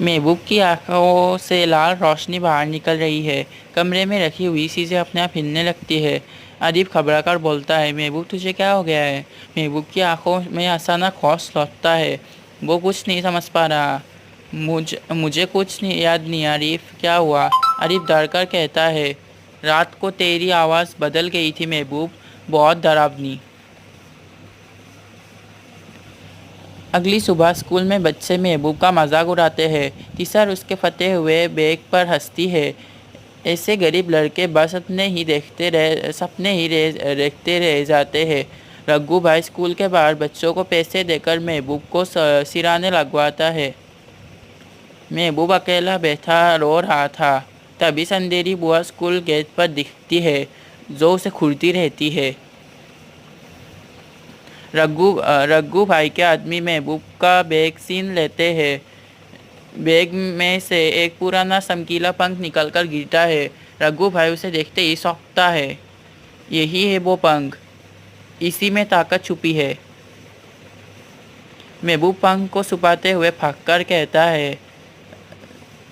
महबूब की आंखों से लाल रोशनी बाहर निकल रही है। कमरे में रखी हुई चीज़ें अपने आप हिलने लगती है। अदीब घबराकर बोलता है, महबूब तुझे क्या हो गया है? महबूब की आंखों में अचानक होश लौटता है। वो कुछ नहीं समझ पा रहा। मुझे कुछ नहीं याद नहीं। आरिफ क्या हुआ? आरिफ डर कर कहता है, रात को तेरी आवाज़ बदल गई थी महबूब, बहुत डरावनी। अगली सुबह स्कूल में बच्चे महबूब का मजाक उड़ाते हैं। टीचर उसके फटे हुए बैग पर हंसती है। ऐसे गरीब लड़के बस सपने ही देखते रह जाते हैं। रघु भाई स्कूल के बाहर बच्चों को पैसे देकर महबूब को सिराने लगवाता है। महबूब अकेला बैठा रो रहा था। तभी संदेरी बुआ स्कूल गेट पर दिखती है, जो उसे घूरती रहती है। रघु भाई के आदमी महबूब का बैग छीन लेते हैं। बैग में से एक पुराना चमकीला पंख निकलकर गिरता है। रघु भाई उसे देखते ही चौंकता है। यही है वो पंख, इसी में ताकत छुपी है। महबूब पंख को छुपाते हुए भागकर कहता है,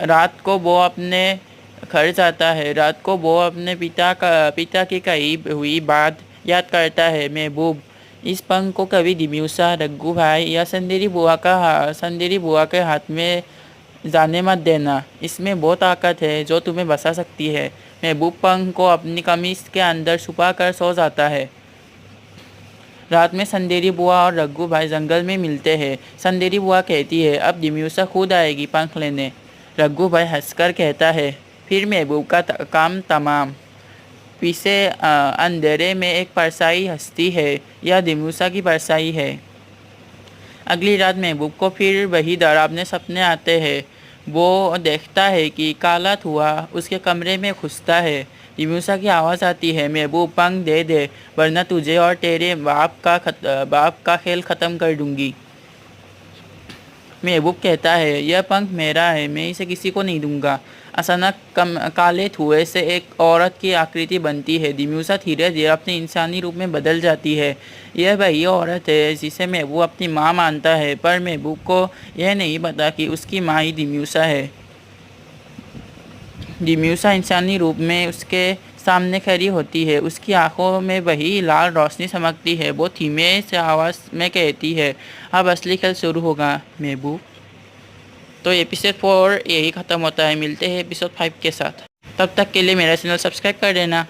रात को वो अपने घर जाता है। रात को वो अपने पिता की कही हुई बात याद करता है। महबूब, इस पंख को कभी दिम्यूसा, रघु भाई या संदेरी बुआ के हाथ में जाने मत देना। इसमें बहुत ताकत है जो तुम्हें बचा सकती है। महबूब पंख को अपनी कमीज के अंदर छुपा कर सो जाता है। रात में संदेरी बुआ और रघु भाई जंगल में मिलते हैं। संदेरी बुआ कहती है, अब दिम्यूसा खुद आएगी पंख लेने। रघु भाई हंसकर कहता है, फिर महबूब का काम तमाम। पीछे अंधेरे में एक परछाई हंसती है। यह दिम्यूसा की परछाई है। अगली रात महबूब को फिर वही डरावने सपने आते हैं। वो देखता है कि काला धुआं उसके कमरे में घुसता है। दिम्यूसा की आवाज़ आती है, महबूब पंख दे दे, वरना तुझे और तेरे बाप का खेल ख़त्म कर दूंगी। महबूब कहता है, यह पंख मेरा है, मैं इसे किसी को नहीं दूंगा। अचानक काले धुएं से एक औरत की आकृति बनती है। दिम्यूसा धीरे धीरे अपने इंसानी रूप में बदल जाती है। यह वही औरत है जिसे महबूब अपनी माँ मानता है, पर महबूब को यह नहीं पता कि उसकी माँ ही दिम्यूसा है। दिम्यूसा इंसानी रूप में उसके सामने खड़ी होती है। उसकी आंखों में वही लाल रोशनी चमकती है। वो धीमे से आवाज़ में कहती है, अब असली खेल शुरू होगा महबूब। तो एपिसोड 4 यही ख़त्म होता है। मिलते हैं एपिसोड 5 के साथ। तब तक के लिए मेरा चैनल सब्सक्राइब कर देना।